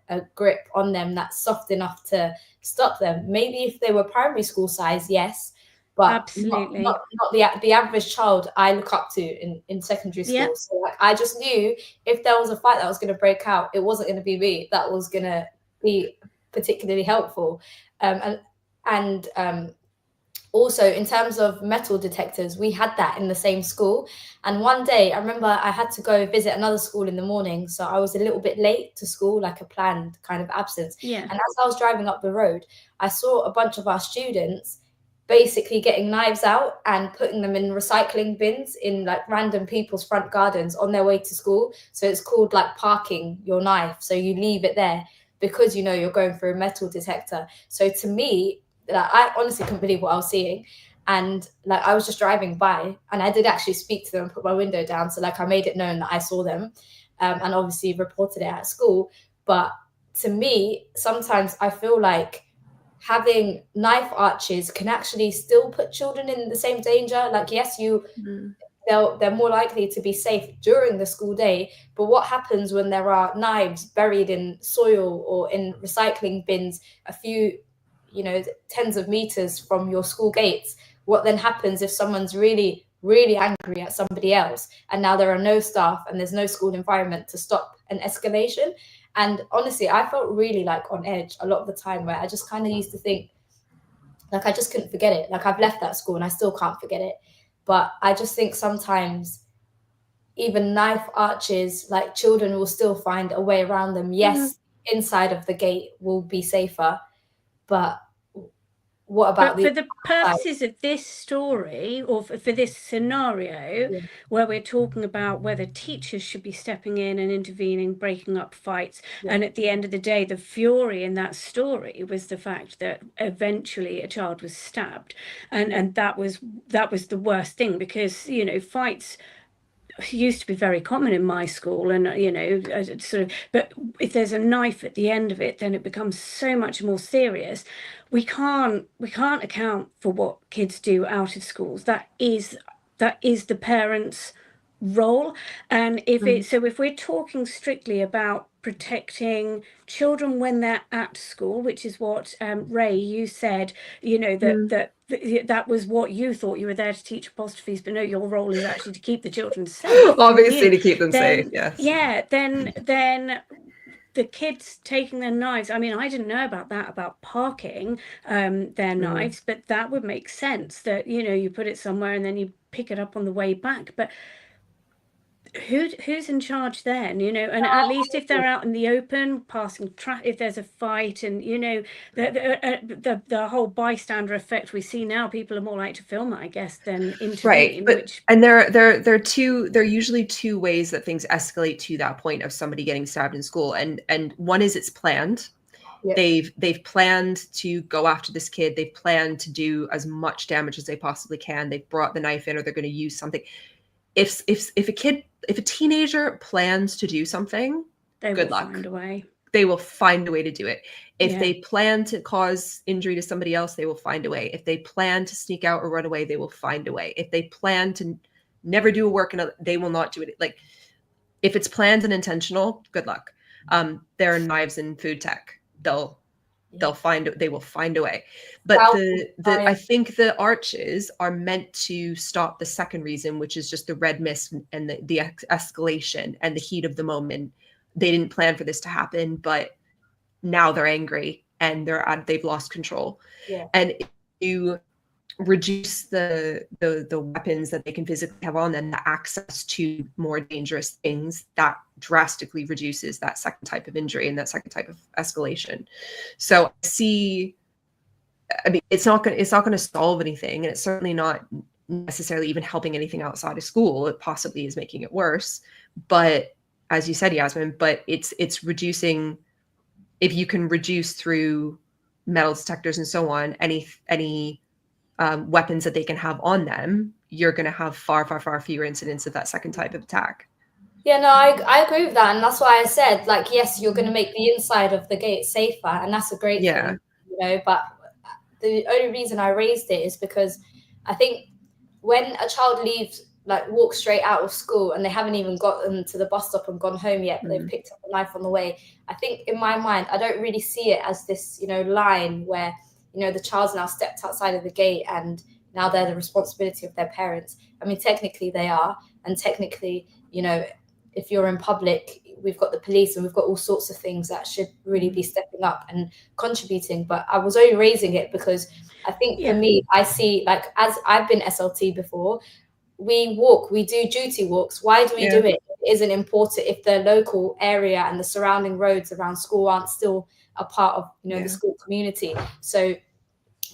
a grip on them that's soft enough to stop them. Maybe if they were primary school size, yes, but Absolutely. not the average child I look up to in secondary school. Yeah. So like, I just knew if there was a fight that was going to break out, it wasn't going to be me that was going to be particularly helpful. And also, in terms of metal detectors, we had that in the same school. And one day, I remember I had to go visit another school in the morning. So I was a little bit late to school, like a planned kind of absence. Yeah. And as I was driving up the road, I saw a bunch of our students basically getting knives out and putting them in recycling bins in like random people's front gardens on their way to school. So it's called like parking your knife. So you leave it there because you know you're going through a metal detector. So to me, like, I honestly couldn't believe what I was seeing. And like I was just driving by and I did actually speak to them and put my window down. So like I made it known that I saw them and obviously reported it at school. But to me, sometimes I feel like having knife arches can actually still put children in the same danger. Like, yes, they're more likely to be safe during the school day. But what happens when there are knives buried in soil or in recycling bins a few, tens of meters from your school gates? What then happens if someone's really, really angry at somebody else and now there are no staff and there's no school environment to stop an escalation? And honestly, I felt really like on edge a lot of the time where I just kind of used to think, like, I just couldn't forget it. Like, I've left that school and I still can't forget it. But I just think sometimes even knife arches, like children will still find a way around them. Yes, inside of the gate will be safer, but what about for the purposes of this story or for this scenario where we're talking about whether teachers should be stepping in and intervening, breaking up fights, and at the end of the day, the fury in that story was the fact that eventually a child was stabbed, and that was the worst thing, because fights used to be very common in my school, and but if there's a knife at the end of it, then it becomes so much more serious. We can't account for what kids do out of schools. That is the parents' role. And if we're talking strictly about protecting children when they're at school, which is what Ray, you said, that was what you thought. You were there to teach apostrophes, but no, your role is actually to keep the children safe. Obviously, to keep them safe, yes. Yeah, then the kids taking their knives, I mean, I didn't know about parking their knives, but that would make sense that, you put it somewhere and then you pick it up on the way back. But who's in charge then, and at least if they're out in the open passing if there's a fight, and the whole bystander effect we see now, people are more likely to film it, I guess, than intervene. Right, and there are usually two ways that things escalate to that point of somebody getting stabbed in school, and one is it's planned. They've planned to go after this kid. They've planned to do as much damage as they possibly can. They've brought the knife in, or they're going to use something. If a teenager plans to do something, good luck. Find a way. They will find a way to do it. If they plan to cause injury to somebody else, they will find a way. If they plan to sneak out or run away, they will find a way. If they plan to never do a work, they will not do it. Like, if it's planned and intentional, good luck. There are knives in food tech. They will find a way. But I think the arches are meant to stop the second reason, which is just the red mist and the escalation and the heat of the moment. They didn't plan for this to happen, but now they're angry and they've lost control. And if you reduce the weapons that they can physically have on them, the access to more dangerous things, that drastically reduces that second type of injury and that second type of escalation. So it's not going to solve anything, and it's certainly not necessarily even helping anything outside of school. It possibly is making it worse. But as you said, Yasmin, but it's reducing. If you can reduce through metal detectors and so on, any weapons that they can have on them, you're going to have far, far, far fewer incidents of that second type of attack. Yeah, no, I agree with that. And that's why I said, like, yes, you're going to make the inside of the gate safer. And that's a great thing, but the only reason I raised it is because I think when a child leaves like walk straight out of school and they haven't even gotten to the bus stop and gone home yet, but they've picked up a knife on the way. I think in my mind, I don't really see it as this, line where, the child's now stepped outside of the gate and now they're the responsibility of their parents. I mean, technically they are. And technically, if you're in public, we've got the police and we've got all sorts of things that should really be stepping up and contributing. But I was only raising it because I think for me, I see, like, as I've been SLT before, we do duty walks. Why do we do it? It isn't important if the local area and the surrounding roads around school aren't still a part of, the school community. So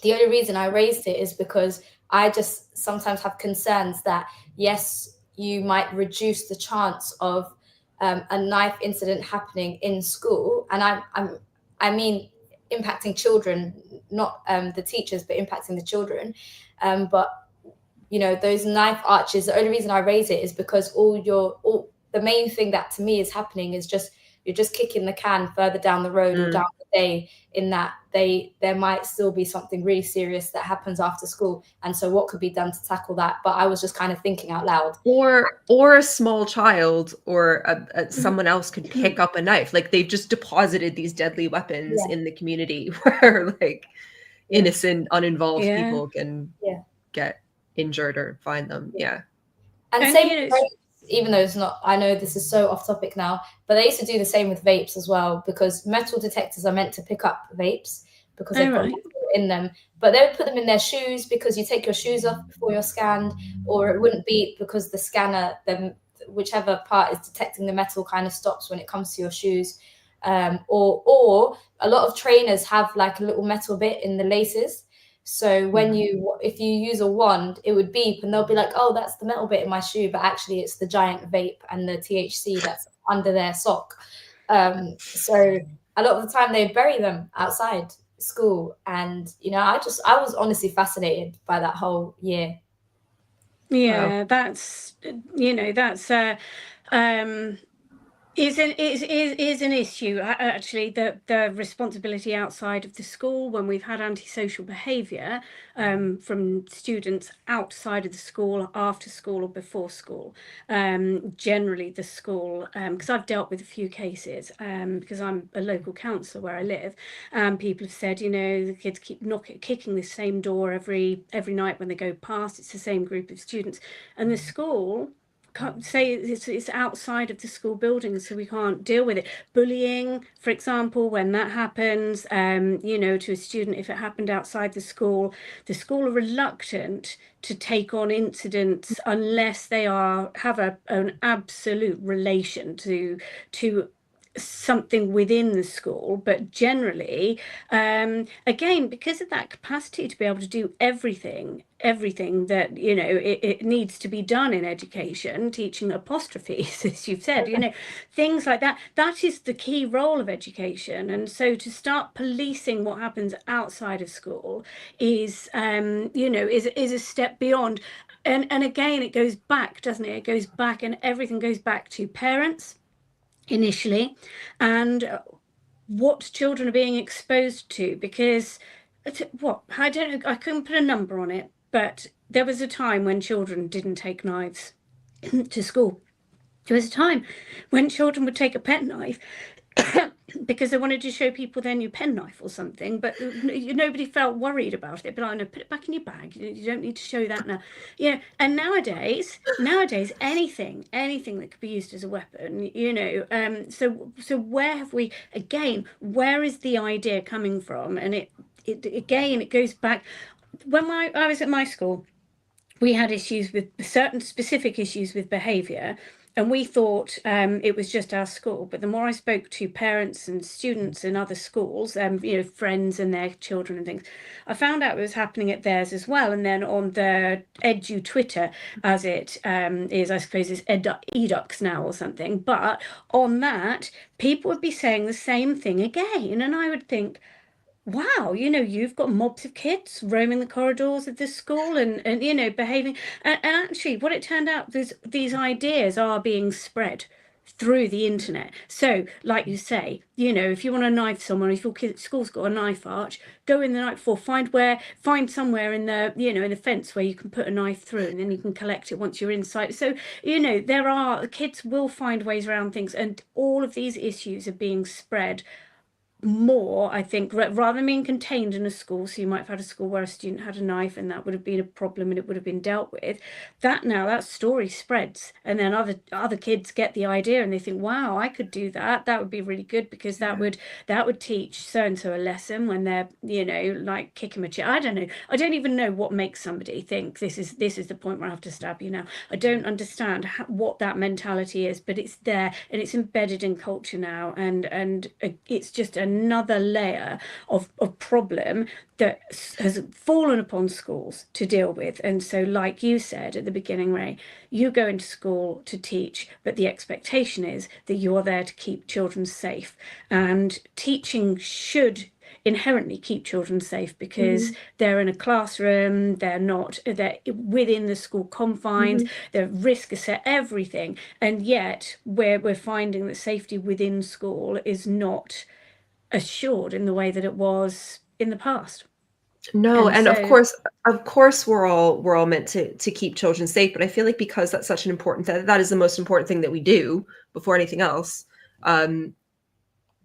the only reason I raised it is because I just sometimes have concerns that, yes, you might reduce the chance of a knife incident happening in school. And I mean impacting children, not the teachers, but impacting the children. But those knife arches, the only reason I raise it is because the main thing that to me is happening is you're just kicking the can further down the road or down the day, in that there might still be something really serious that happens after school. And so what could be done to tackle that? But I was just kind of thinking out loud. Or a small child or someone else could pick up a knife. Like, they've just deposited these deadly weapons in the community where, like, innocent, uninvolved people can get injured or find them. And same, even though it's not, I know this is so off topic now, but they used to do the same with vapes as well, because metal detectors are meant to pick up vapes because they've got metal in them, but they would put them in their shoes because you take your shoes off before you're scanned, or it wouldn't beep because the scanner, whichever part is detecting the metal, kind of stops when it comes to your shoes. Or a lot of trainers have like a little metal bit in the laces. So if you use a wand, it would beep and they'll be like, oh, that's the metal bit in my shoe. But actually it's the giant vape and the THC that's under their sock. So a lot of the time they bury them outside school. And, I was honestly fascinated by that whole year. Yeah, wow. That's is an issue, actually, the responsibility outside of the school when we've had antisocial behaviour from students outside of the school, after school or before school. Generally the school, because I've dealt with a few cases, because I'm a local councillor where I live, and people have said, the kids keep kicking the same door every night when they go past. It's the same group of students, and the school say it's outside of the school building, so we can't deal with it. Bullying, for example, when that happens, to a student, if it happened outside the school are reluctant to take on incidents unless they have an absolute relation to something within the school. But generally, again, because of that capacity to be able to do everything that it needs to be done in education, teaching apostrophes, as you've said, things like that is the key role of education. And so to start policing what happens outside of school is a step beyond. And again, it goes back, doesn't it? It goes back, and everything goes back to parents initially, and what children are being exposed to. Because I don't know, I couldn't put a number on it, but there was a time when children didn't take knives to school. There was a time when children would take a pen knife because they wanted to show people their new penknife or something, but nobody felt worried about it. But I know, put it back in your bag. You don't need to show that now. And nowadays, anything that could be used as a weapon. So where have we, again? Where is the idea coming from? And it goes back. When I was at my school, we had issues with certain specific issues with behaviour. And we thought it was just our school. But the more I spoke to parents and students in other schools, friends and their children and things, I found out it was happening at theirs as well. And then on the Edu Twitter, as it is, I suppose it's Edux now or something. But on that, people would be saying the same thing again. And I would think, wow, you've got mobs of kids roaming the corridors of this school and behaving. And actually, what it turned out, these ideas are being spread through the internet. So, like you say, you know, if you want to knife someone, if your school's got a knife arch, go in the night before, find somewhere in the, you know, in the fence where you can put a knife through, and then you can collect it once you're inside. So, you know, kids will find ways around things, and all of these issues are being spread more, I think, rather than being contained in a school. So you might have had a school where a student had a knife and that would have been a problem and it would have been dealt with. That story spreads, and then other kids get the idea and they think, wow, I could do that. That would be really good, because that would teach so and so a lesson when they're, you know, like kicking a chair. I don't know. I don't even know what makes somebody think this is the point where I have to stab you now. I don't understand what that mentality is, but it's there and it's embedded in culture now, and it's just another layer of problem that has fallen upon schools to deal with. And so, like you said at the beginning, Ray, you go into school to teach, but the expectation is that you are there to keep children safe, and teaching should inherently keep children safe, because they're in a classroom, they're within the school confines, they're risk assess everything, and yet we're finding that safety within school is not assured in the way that it was in the past. No, and of course we're all meant to keep children safe, but I feel like because that's such an important that is the most important thing that we do before anything else,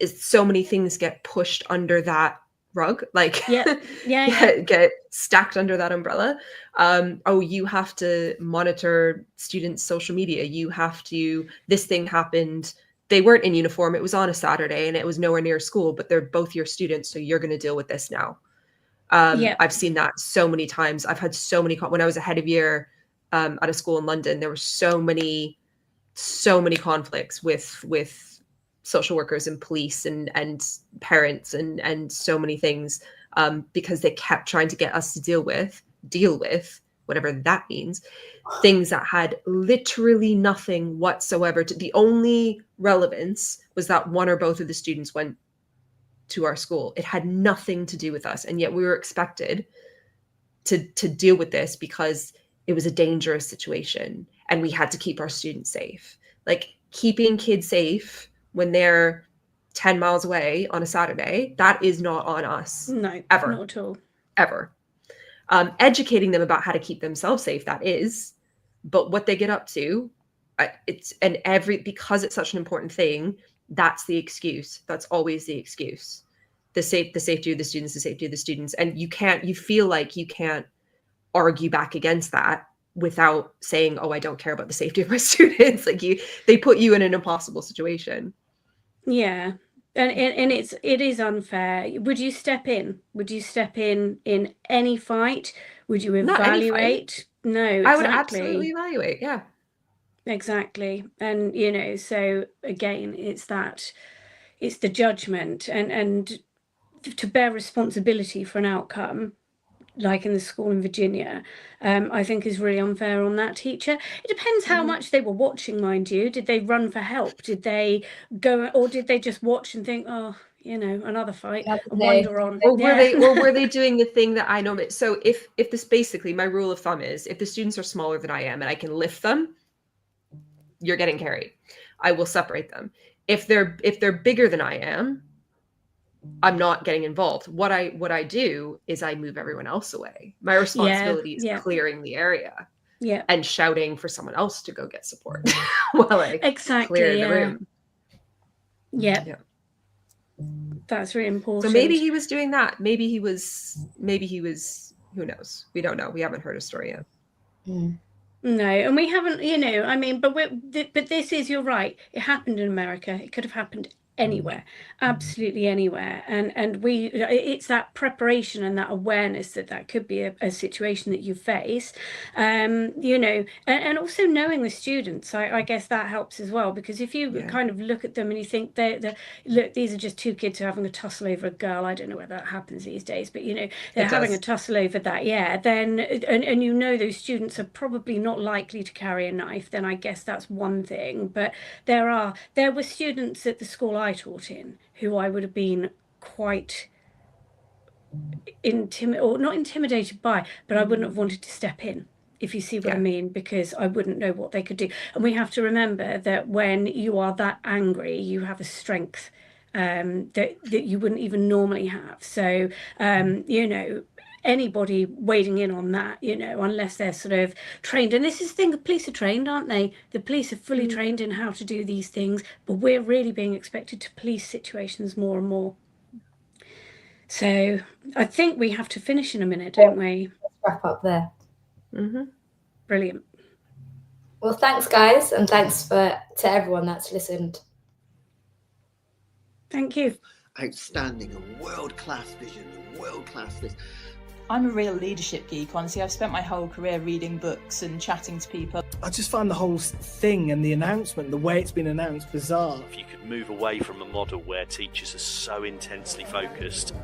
is so many things get pushed under that rug, like get stacked under that umbrella. Oh, you have to monitor students' social media, this thing happened, they weren't in uniform, it was on a Saturday and it was nowhere near school, but they're both your students, so you're going to deal with this now. I've seen that so many times. I've had so many when I was a head of year at a school in London, there were so many conflicts with social workers and police and parents and so many things, because they kept trying to get us to deal with whatever that means, things that had literally nothing whatsoever the only relevance was that one or both of the students went to our school. It had nothing to do with us, and yet we were expected to deal with this because it was a dangerous situation and we had to keep our students safe. Like, keeping kids safe when they're 10 miles away on a Saturday, that is not on us. No, ever. Not at all. Ever. Educating them about how to keep themselves safe, that is, but what they get up to, because it's such an important thing, that's the excuse. That's always the excuse. The safety of the students, and you feel like you can't argue back against that without saying, oh, I don't care about the safety of my students. Like, they put you in an impossible situation. Yeah. And it is unfair. Would you step in? Would you step in any fight? Would you evaluate? No, exactly. I would absolutely evaluate. Yeah. Exactly. And, you know, so again, it's the judgment and to bear responsibility for an outcome, like in the school in Virginia, I think is really unfair on that teacher. It depends how much they were watching, mind you. Did they run for help? Did they go, or did they just watch and think, oh, you know, another fight, and wander on? Or were they doing the thing that I know? So if this, basically my rule of thumb is, if the students are smaller than I am and I can lift them, you're getting carried. I will separate them. If they're bigger than I am, I'm not getting involved. What I do is I move everyone else away. My responsibility is clearing the area, and shouting for someone else to go get support while I clear the room. Yeah. That's really important. So maybe he was doing that. Maybe he was. Who knows? We don't know. We haven't heard a story yet. No, and we haven't. You know, I mean, but this is. You're right. It happened in America. It could have happened anywhere, absolutely anywhere, and it's that preparation and that awareness that could be a situation that you face, you know, and also knowing the students. I guess that helps as well, because if you kind of look at them and you think look, these are just two kids who are having a tussle over a girl. I don't know whether that happens these days, but you know, they're having a tussle over that, then and you know those students are probably not likely to carry a knife, then I guess that's one thing. But there were students at the school I taught in who I would have been quite not intimidated by, but I wouldn't have wanted to step in if you see what I Yeah. mean, because I wouldn't know what they could do. And we have to remember that when you are that angry, you have a strength that you wouldn't even normally have. So, you know, anybody wading in on that, you know, unless they're sort of trained, and this is the thing, the police are trained, aren't they? The police are fully trained in how to do these things, but we're really being expected to police situations more and more. So I think we have to finish in a minute, don't we? Let's wrap up there. Mm-hmm. Brilliant. Well, thanks, guys, and thanks to everyone that's listened. Thank you. Outstanding, a world-class vision, a world-class this. I'm a real leadership geek, honestly. I've spent my whole career reading books and chatting to people. I just find the whole thing and the announcement, the way it's been announced, bizarre. If you could move away from a model where teachers are so intensely focused